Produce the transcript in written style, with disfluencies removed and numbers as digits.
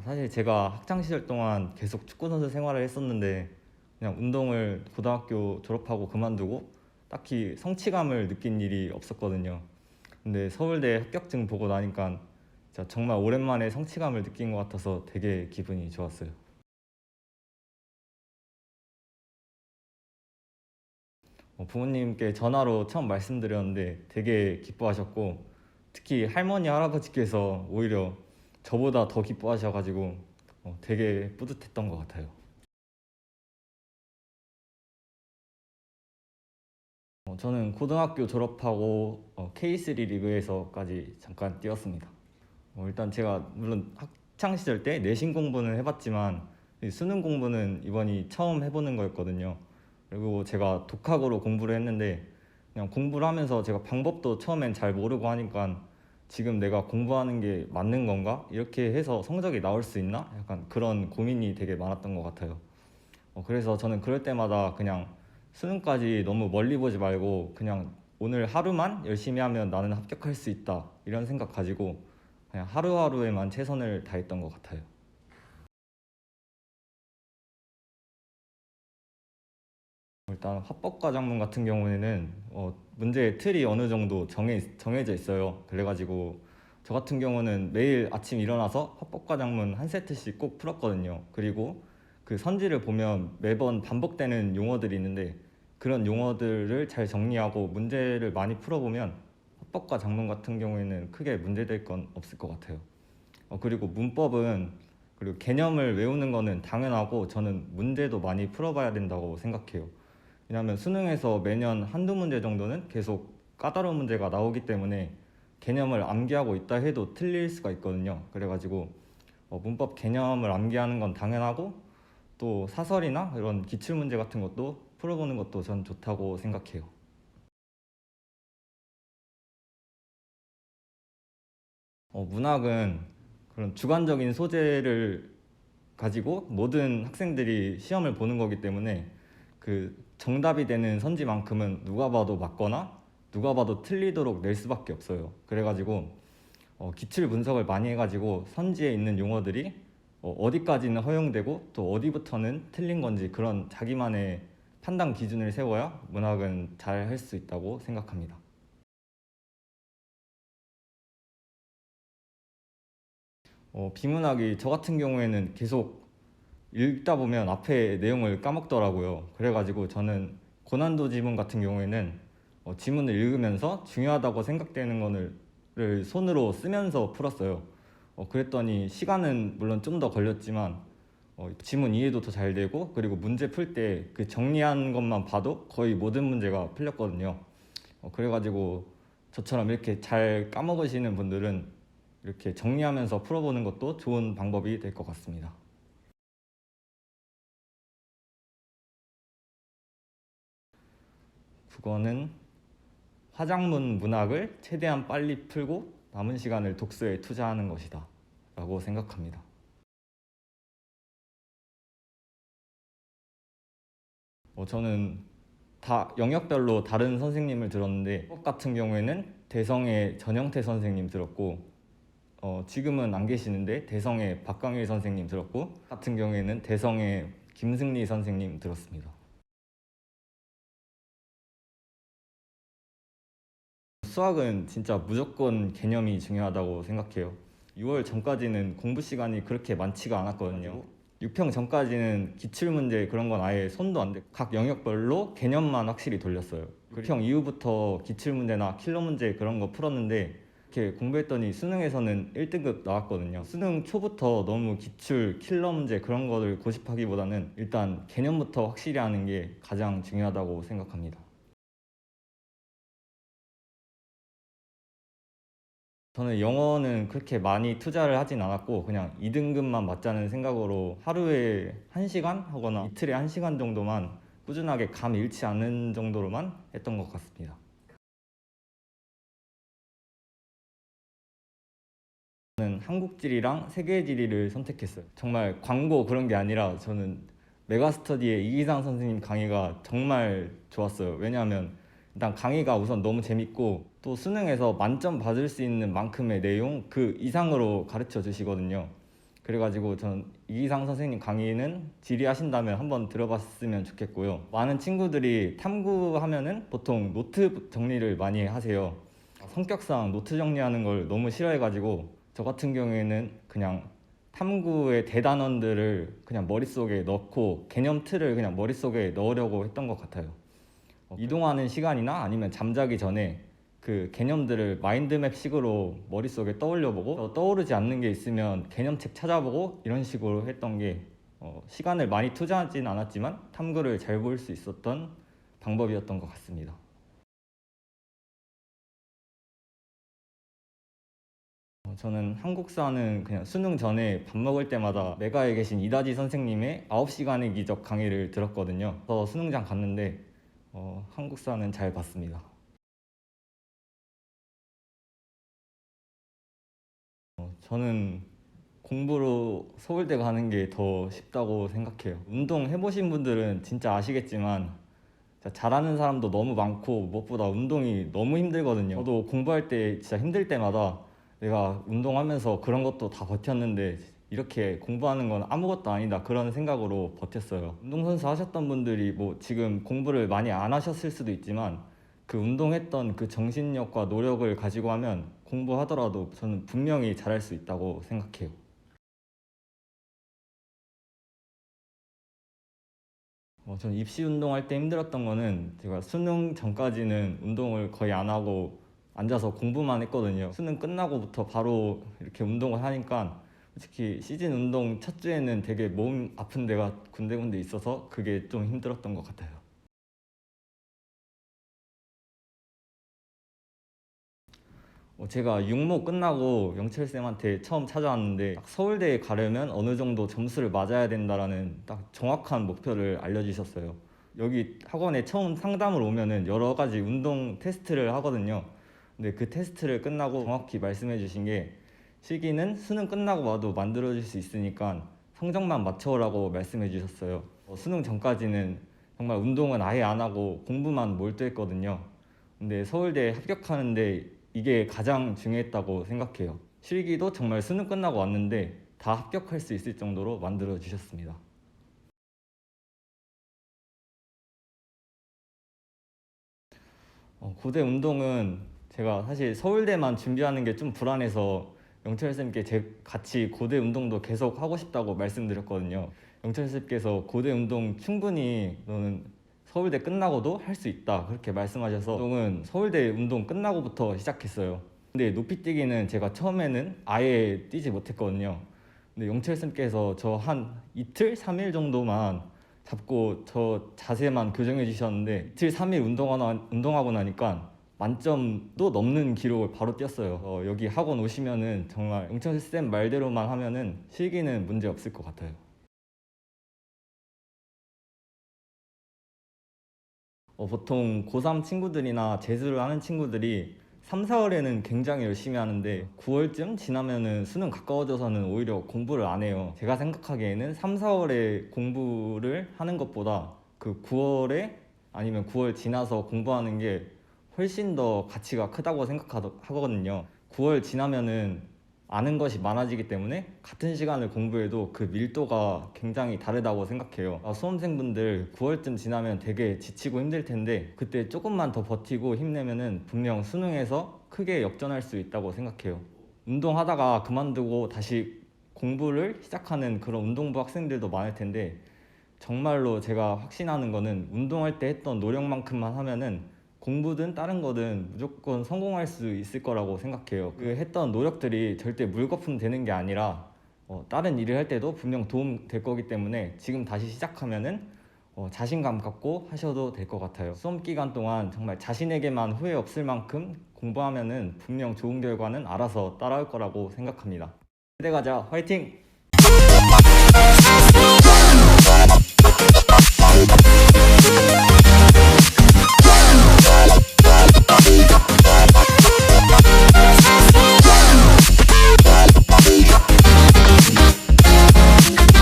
사실 제가 학창 시절 동안 계속 축구 선수 생활을 했었는데 그냥 운동을 고등학교 졸업하고 그만두고 딱히 성취감을 느낀 일이 없었거든요. 근데 서울대 합격증 보고 나니까 진짜 정말 오랜만에 성취감을 느낀 것 같아서 되게 기분이 좋았어요. 부모님께 전화로 처음 말씀드렸는데 되게 기뻐하셨고 특히 할머니 할아버지께서 오히려 저보다 더 기뻐하셔가지고 되게 뿌듯했던 것 같아요. 저는 고등학교 졸업하고 K3 리그에서까지 잠깐 뛰었습니다. 일단 제가 물론 학창 시절 때 내신 공부는 해봤지만 이 수능 공부는 이번이 처음 해보는 거였거든요. 그리고 제가 독학으로 공부를 했는데 그냥 공부를 하면서 제가 방법도 처음엔 잘 모르고 하니까 지금 내가 공부하는 게 맞는 건가? 이렇게 해서 성적이 나올 수 있나? 약간 그런 고민이 되게 많았던 것 같아요. 그래서 저는 그럴 때마다 그냥 수능까지 너무 멀리 보지 말고 그냥 오늘 하루만 열심히 하면 나는 합격할 수 있다 이런 생각 가지고 그냥 하루하루에만 최선을 다했던 것 같아요. 일단 화법과 작문 같은 경우에는 문제의 틀이 어느 정도 정해져 있어요. 그래가지고 저 같은 경우는 매일 아침 일어나서 화법과 작문 한 세트씩 꼭 풀었거든요. 그리고 그 선지를 보면 매번 반복되는 용어들이 있는데 그런 용어들을 잘 정리하고 문제를 많이 풀어보면 화법과 작문 같은 경우에는 크게 문제될 건 없을 것 같아요. 그리고 문법은 그리고 개념을 외우는 거는 당연하고 저는 문제도 많이 풀어봐야 된다고 생각해요. 왜냐하면 수능에서 매년 한두 문제 정도는 계속 까다로운 문제가 나오기 때문에 개념을 암기하고 있다 해도 틀릴 수가 있거든요. 그래가지고 문법 개념을 암기하는 건 당연하고 또 사설이나 이런 기출문제 같은 것도 풀어보는 것도 전 좋다고 생각해요. 문학은 그런 주관적인 소재를 가지고 모든 학생들이 시험을 보는 거기 때문에 그 정답이 되는 선지만큼은 누가 봐도 맞거나 누가 봐도 틀리도록 낼 수밖에 없어요. 그래가지고 기출 분석을 많이 해가지고 선지에 있는 용어들이 어디까지는 허용되고 또 어디부터는 틀린 건지 그런 자기만의 판단 기준을 세워야 문학은 잘 할 수 있다고 생각합니다. 비문학이 저 같은 경우에는 계속 읽다 보면 앞에 내용을 까먹더라고요. 그래가지고 저는 고난도 지문 같은 경우에는 지문을 읽으면서 중요하다고 생각되는 거를 손으로 쓰면서 풀었어요. 그랬더니 시간은 물론 좀 더 걸렸지만 지문 이해도 더 잘 되고 그리고 문제 풀 때 그 정리한 것만 봐도 거의 모든 문제가 풀렸거든요. 그래가지고 저처럼 이렇게 잘 까먹으시는 분들은 이렇게 정리하면서 풀어보는 것도 좋은 방법이 될 것 같습니다. 국어는 화작문 문학을 최대한 빨리 풀고 남은 시간을 독서에 투자하는 것이다 라고 생각합니다. 저는 다 영역별로 다른 선생님을 들었는데 수업 같은 경우에는 대성의 전영태 선생님 들었고 지금은 안 계시는데 대성의 박광일 선생님 들었고 같은 경우에는 대성의 김승리 선생님 들었습니다. 수학은 진짜 무조건 개념이 중요하다고 생각해요. 6월 전까지는 공부 시간이 그렇게 많지가 않았거든요. 6평 전까지는 기출문제 그런 건 아예 손도 안 대. 각 영역별로 개념만 확실히 돌렸어요. 6평 이후부터 기출문제나 킬러 문제 그런 거 풀었는데 이렇게 공부했더니 수능에서는 1등급 나왔거든요. 수능 초부터 너무 기출, 킬러 문제 그런 거를 고집하기보다는 일단 개념부터 확실히 하는 게 가장 중요하다고 생각합니다. 저는 영어는 그렇게 많이 투자를 하진 않았고 그냥 2등급만 맞자는 생각으로 하루에 1시간 하거나 이틀에 1시간 정도만 꾸준하게 감 잃지 않는 정도로만 했던 것 같습니다. 저는 한국지리랑 세계지리를 선택했어요. 정말 광고 그런 게 아니라 저는 메가스터디의 이기상 선생님 강의가 정말 좋았어요. 왜냐하면 일단 강의가 우선 너무 재밌고 또 수능에서 만점 받을 수 있는 만큼의 내용 그 이상으로 가르쳐 주시거든요. 그래가지고 전 이기상 선생님 강의는 질의하신다면 한번 들어봤으면 좋겠고요. 많은 친구들이 탐구하면은 보통 노트 정리를 많이 하세요. 성격상 노트 정리하는 걸 너무 싫어해가지고 저 같은 경우에는 그냥 탐구의 대단원들을 그냥 머릿속에 넣고 개념 틀을 그냥 머릿속에 넣으려고 했던 것 같아요. 이동하는 시간이나 아니면 잠자기 전에 그 개념들을 마인드맵 식으로 머릿속에 떠올려보고 떠오르지 않는 게 있으면 개념책 찾아보고 이런 식으로 했던 게 시간을 많이 투자하진 않았지만 탐구를 잘 볼 수 있었던 방법이었던 것 같습니다. 저는 한국사는 그냥 수능 전에 밥 먹을 때마다 매가에 계신 이다지 선생님의 9시간의 기적 강의를 들었거든요. 그래서 수능장 갔는데 한국사는 잘 봤습니다. 저는 공부로 서울대 가는 게 더 쉽다고 생각해요. 운동 해보신 분들은 진짜 아시겠지만 진짜 잘하는 사람도 너무 많고 무엇보다 운동이 너무 힘들거든요. 저도 공부할 때 진짜 힘들 때마다 내가 운동하면서 그런 것도 다 버텼는데 이렇게 공부하는 건 아무것도 아니다 그런 생각으로 버텼어요. 운동선수 하셨던 분들이 뭐 지금 공부를 많이 안 하셨을 수도 있지만 그 운동했던 그 정신력과 노력을 가지고 하면 공부하더라도 저는 분명히 잘할 수 있다고 생각해요. 저는 입시 운동할 때 힘들었던 거는 제가 수능 전까지는 운동을 거의 안 하고 앉아서 공부만 했거든요. 수능 끝나고부터 바로 이렇게 운동을 하니까 솔직히 시즌 운동 첫 주에는 되게 몸 아픈 데가 군데군데 있어서 그게 좀 힘들었던 것 같아요. 제가 육모 끝나고 영철쌤한테 처음 찾아왔는데 딱 서울대에 가려면 어느 정도 점수를 맞아야 된다라는 딱 정확한 목표를 알려주셨어요. 여기 학원에 처음 상담을 오면은 여러 가지 운동 테스트를 하거든요. 근데 그 테스트를 끝나고 정확히 말씀해 주신 게 실기는 수능 끝나고 와도 만들어질 수 있으니까 성적만 맞춰오라고 말씀해 주셨어요. 수능 전까지는 정말 운동은 아예 안 하고 공부만 몰두했거든요. 근데 서울대에 합격하는데 이게 가장 중요했다고 생각해요. 실기도 정말 수능 끝나고 왔는데 다 합격할 수 있을 정도로 만들어 주셨습니다. 고대 운동은 제가 사실 서울대만 준비하는 게 좀 불안해서 영철쌤께 같이 고대 운동도 계속 하고 싶다고 말씀드렸거든요. 영철쌤께서 고대 운동 충분히 너는 서울대 끝나고도 할 수 있다 그렇게 말씀하셔서 운동은 서울대 운동 끝나고부터 시작했어요. 근데 높이뛰기는 제가 처음에는 아예 뛰지 못했거든요. 근데 영철쌤께서 저 한 이틀, 3일 정도만 잡고 저 자세만 교정해 주셨는데 이틀, 3일 운동하고 나니까 만점도 넘는 기록을 바로 뛰었어요. 여기 학원 오시면은 정말 영철쌤 말대로만 하면은 실기는 문제 없을 것 같아요. 보통 고3 친구들이나 재수를 하는 친구들이 3, 4월에는 굉장히 열심히 하는데 9월쯤 지나면은 수능 가까워져서는 오히려 공부를 안 해요. 제가 생각하기에는 3, 4월에 공부를 하는 것보다 그 9월에 아니면 9월 지나서 공부하는 게 훨씬 더 가치가 크다고 생각하거든요. 9월 지나면은 아는 것이 많아지기 때문에 같은 시간을 공부해도 그 밀도가 굉장히 다르다고 생각해요. 수험생분들 9월쯤 지나면 되게 지치고 힘들 텐데 그때 조금만 더 버티고 힘내면은 분명 수능에서 크게 역전할 수 있다고 생각해요. 운동하다가 그만두고 다시 공부를 시작하는 그런 운동부 학생들도 많을 텐데 정말로 제가 확신하는 거는 운동할 때 했던 노력만큼만 하면은 공부든 다른 거든 무조건 성공할 수 있을 거라고 생각해요. 그 했던 노력들이 절대 물거품 되는 게 아니라 다른 일을 할 때도 분명 도움 될 거기 때문에 지금 다시 시작하면은 자신감 갖고 하셔도 될 것 같아요. 수험 기간 동안 정말 자신에게만 후회 없을 만큼 공부하면은 분명 좋은 결과는 알아서 따라올 거라고 생각합니다. 그때 가자, 화이팅!